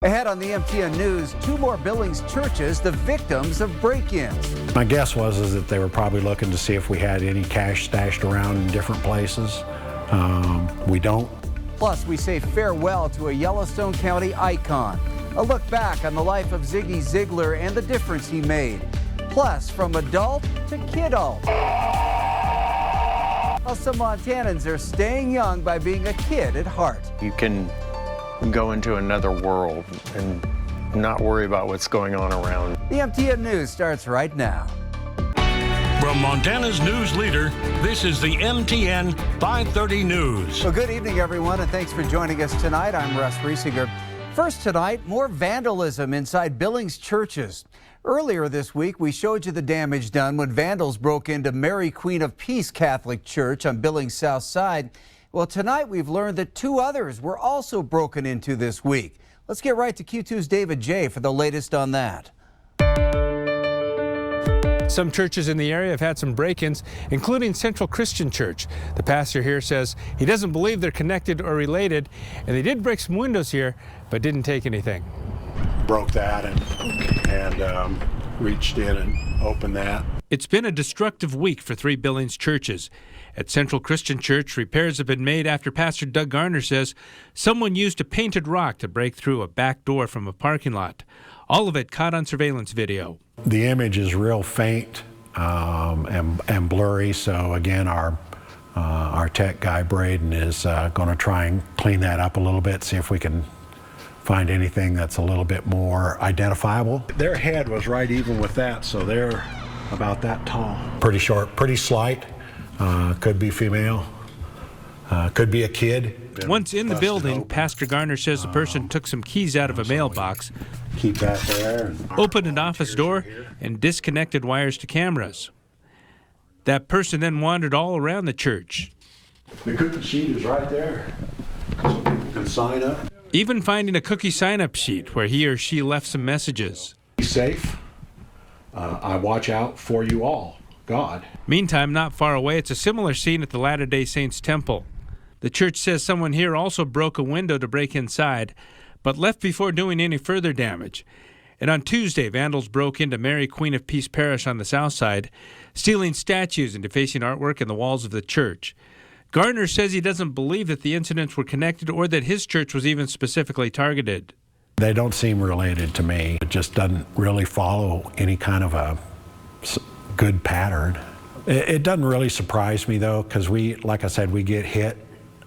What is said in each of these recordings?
Ahead on the MTN News, 2 more Billings churches, the victims of break-ins. My guess was that they were probably looking to see if we had any cash stashed around in different places. We don't. Plus, we say farewell to a Yellowstone County icon. A look back on the life of Ziggy Ziegler and the difference he made. Plus, from adult to kidult. Well, some Montanans are staying young by being a kid at heart. You can go into another world and not worry about what's going on around. The MTN News starts right now. From Montana's news leader, this is the MTN 530 News. Well, good evening, everyone, and thanks for joining us tonight. I'm Russ Riesinger. First tonight, more vandalism inside Billings churches. Earlier this week, we showed you the damage done when vandals broke into Mary Queen of Peace Catholic Church on Billings South Side. Well, tonight we've learned that 2 others were also broken into this week. Let's get right to Q2's David J. for the latest on that. Some churches in the area have had some break-ins, including Central Christian Church. The pastor here says he doesn't believe they're connected or related, and they did break some windows here, but didn't take anything. Broke that and reached in and opened that. It's been a destructive week for 3 Billings churches. At Central Christian Church, repairs have been made after Pastor Doug Garner says someone used a painted rock to break through a back door from a parking lot. All of it caught on surveillance video. The image is real faint and blurry, so again, our tech guy, Braden, is going to try and clean that up a little bit, see if we can find anything that's a little bit more identifiable. Their head was right even with that, so they're about that tall. Pretty short, pretty slight. Could be female, could be a kid. Once in the building, Pastor Garner says the person took some keys out of a mailbox, keep that there, opened an office door, and disconnected wires to cameras. That person then wandered all around the church. The cookie sheet is right there, so people can sign up. Even finding a cookie sign-up sheet where he or she left some messages. Be safe. I watch out for you all. God. Meantime, not far away, it's a similar scene at the Latter-day Saints Temple. The church says someone here also broke a window to break inside, but left before doing any further damage. And on Tuesday, vandals broke into Mary Queen of Peace Parish on the south side, stealing statues and defacing artwork in the walls of the church. Garner says he doesn't believe that the incidents were connected or that his church was even specifically targeted. They don't seem related to me. It just doesn't really follow any kind of a good pattern. It doesn't really surprise me, though, because like I said, we get hit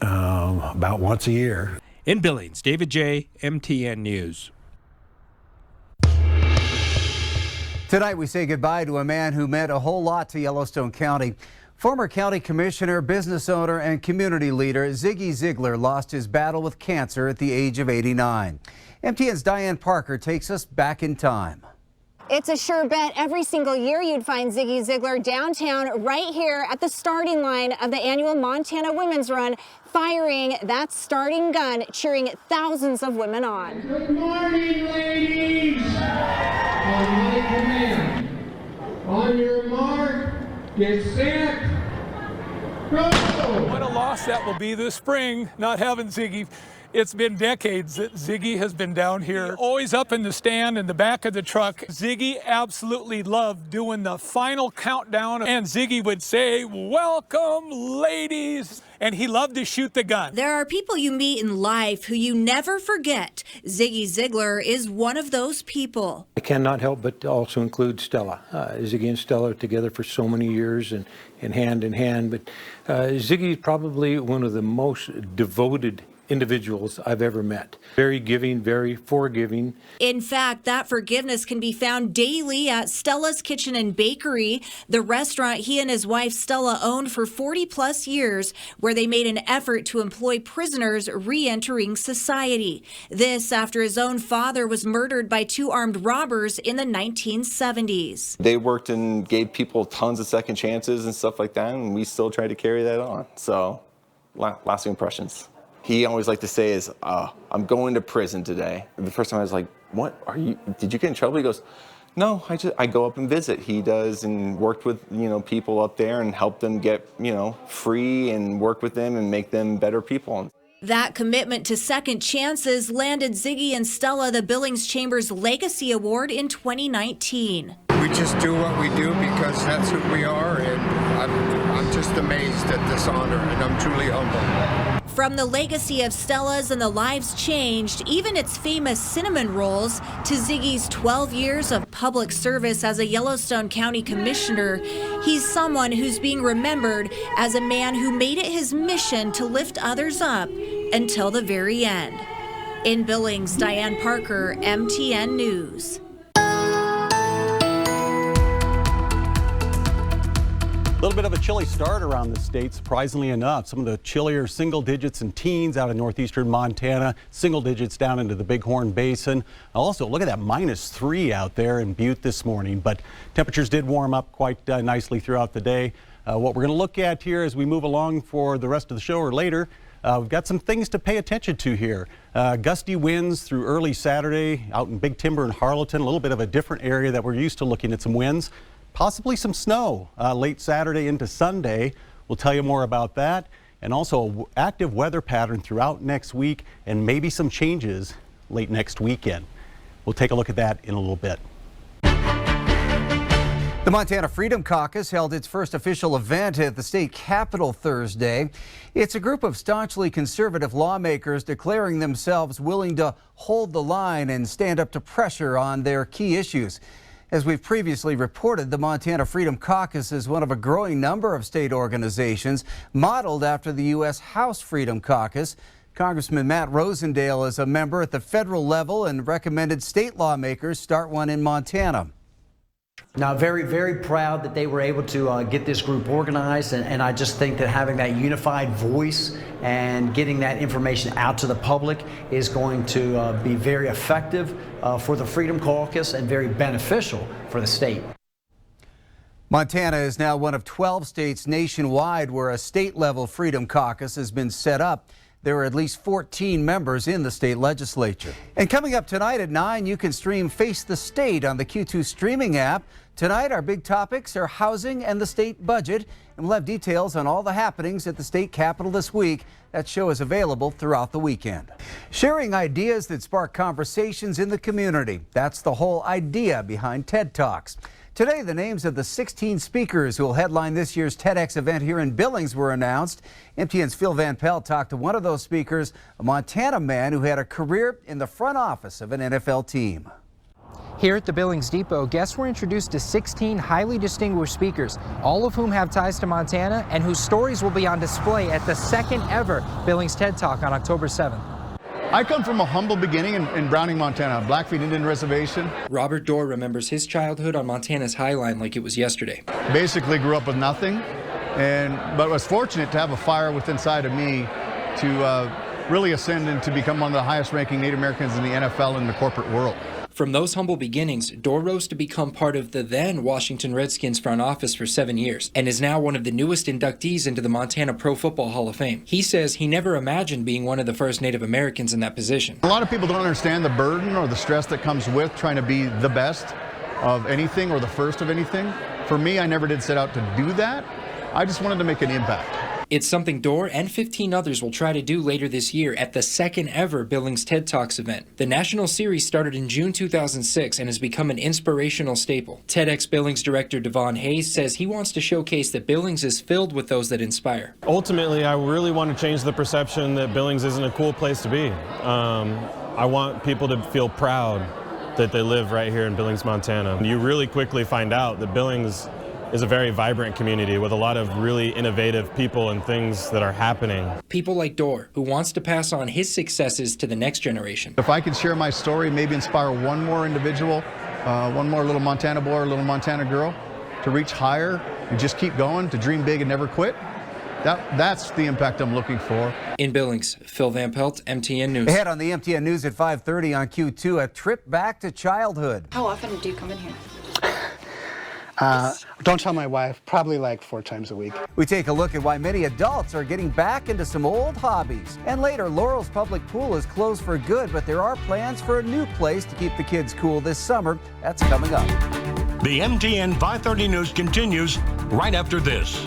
about once a year. In Billings, David J., MTN News. Tonight we say goodbye to a man who meant a whole lot to Yellowstone County. Former county commissioner, business owner, and community leader Ziggy Ziegler lost his battle with cancer at the age of 89. MTN's Diane Parker takes us back in time. It's a sure bet. Every single year you'd find Ziggy Ziegler downtown right here at the starting line of the annual Montana Women's Run, firing that starting gun, cheering thousands of women on. Good morning, ladies! On my command, on your mark, get set, go! What a loss that will be this spring, not having Ziggy. It's been decades that Ziggy has been down here, always up in the stand in the back of the truck. Ziggy absolutely loved doing the final countdown, and Ziggy would say, "Welcome, ladies," and he loved to shoot the gun. There are people you meet in life who you never forget. Ziggy Ziegler is one of those people. I cannot help but also include Stella. Ziggy and Stella are together for so many years and hand in hand, but Ziggy is probably one of the most devoted individuals I've ever met. Very giving, very forgiving. In fact, that forgiveness can be found daily at Stella's Kitchen and Bakery, the restaurant he and his wife Stella owned for 40 plus years, where they made an effort to employ prisoners re-entering society. This after his own father was murdered by 2 armed robbers in the 1970s. They worked and gave people tons of second chances and stuff like that, and we still try to carry that on. So, lasting impressions. He always liked to say is, I'm going to prison today. And the first time I was like, what are you, did you get in trouble? He goes, no, I go up and visit. He does and worked with, people up there and helped them get, free and work with them and make them better people. That commitment to second chances landed Ziggy and Stella the Billings Chamber's Legacy Award in 2019. We just do what we do because that's who we are, and I'm just amazed at this honor, and I'm truly humbled. From the legacy of Stella's and the lives changed, even its famous cinnamon rolls, to Ziggy's 12 years of public service as a Yellowstone County Commissioner, he's someone who's being remembered as a man who made it his mission to lift others up until the very end. In Billings, Diane Parker, MTN News. A little bit of a chilly start around the state, surprisingly enough. Some of the chillier single digits and teens out of northeastern Montana, single digits down into the Bighorn Basin. Also, look at that -3 out there in Butte this morning, but temperatures did warm up quite nicely throughout the day. What we're going to look at here as we move along for the rest of the show or later, we've got some things to pay attention to here. Gusty winds through early Saturday out in Big Timber and Harleton, a little bit of a different area that we're used to looking at some winds. Possibly some snow late Saturday into Sunday. We'll tell you more about that. And also an active weather pattern throughout next week and maybe some changes late next weekend. We'll take a look at that in a little bit. The Montana Freedom Caucus held its first official event at the state capitol Thursday. It's a group of staunchly conservative lawmakers declaring themselves willing to hold the line and stand up to pressure on their key issues. As we've previously reported, the Montana Freedom Caucus is one of a growing number of state organizations modeled after the U.S. House Freedom Caucus. Congressman Matt Rosendale is a member at the federal level and recommended state lawmakers start one in Montana. Now, very, very proud that they were able to get this group organized, and I just think that having that unified voice and getting that information out to the public is going to be very effective for the Freedom Caucus and very beneficial for the state. Montana is now one of 12 states nationwide where a state-level Freedom Caucus has been set up. There are at least 14 members in the state legislature. And coming up tonight at 9, you can stream Face the State on the Q2 streaming app. Tonight, our big topics are housing and the state budget. And we'll have details on all the happenings at the state capitol this week. That show is available throughout the weekend. Sharing ideas that spark conversations in the community. That's the whole idea behind TED Talks. Today, the names of the 16 speakers who will headline this year's TEDx event here in Billings were announced. MTN's Phil Van Pelt talked to one of those speakers, a Montana man who had a career in the front office of an NFL team. Here at the Billings Depot, guests were introduced to 16 highly distinguished speakers, all of whom have ties to Montana and whose stories will be on display at the second ever Billings TED Talk on October 7th. I come from a humble beginning in Browning, Montana, Blackfeet Indian Reservation. Robert Dorr remembers his childhood on Montana's High Line like it was yesterday. Basically grew up with nothing, but was fortunate to have a fire within inside of me to really ascend and to become one of the highest ranking Native Americans in the NFL and the corporate world. From those humble beginnings, Dorr rose to become part of the then Washington Redskins front office for 7 years and is now one of the newest inductees into the Montana Pro Football Hall of Fame. He says he never imagined being one of the first Native Americans in that position. A lot of people don't understand the burden or the stress that comes with trying to be the best of anything or the first of anything. For me, I never did set out to do that. I just wanted to make an impact. It's something Dorr and 15 others will try to do later this year at the second ever Billings TED Talks event. The national series started in June 2006 and has become an inspirational staple. Tedx Billings director Devon Hayes says he wants to showcase that Billings is filled with those that inspire. Ultimately, I really want to change the perception that Billings isn't a cool place to be. I want people to feel proud that they live right here in Billings, Montana. You really quickly find out that Billings is a very vibrant community with a lot of really innovative people and things that are happening. People like Dorr, who wants to pass on his successes to the next generation. If I could share my story, maybe inspire one more individual, one more little Montana boy or little Montana girl to reach higher and just keep going, to dream big and never quit, that's the impact I'm looking for. In Billings, Phil Van Pelt, MTN News. Ahead on the MTN News at 5:30 on Q2, a trip back to childhood. How often do you come in here? Don't tell my wife, probably like 4 times a week. We take a look at why many adults are getting back into some old hobbies. And later, Laurel's public pool is closed for good, but there are plans for a new place to keep the kids cool this summer. That's coming up. The MTN 530 News continues right after this.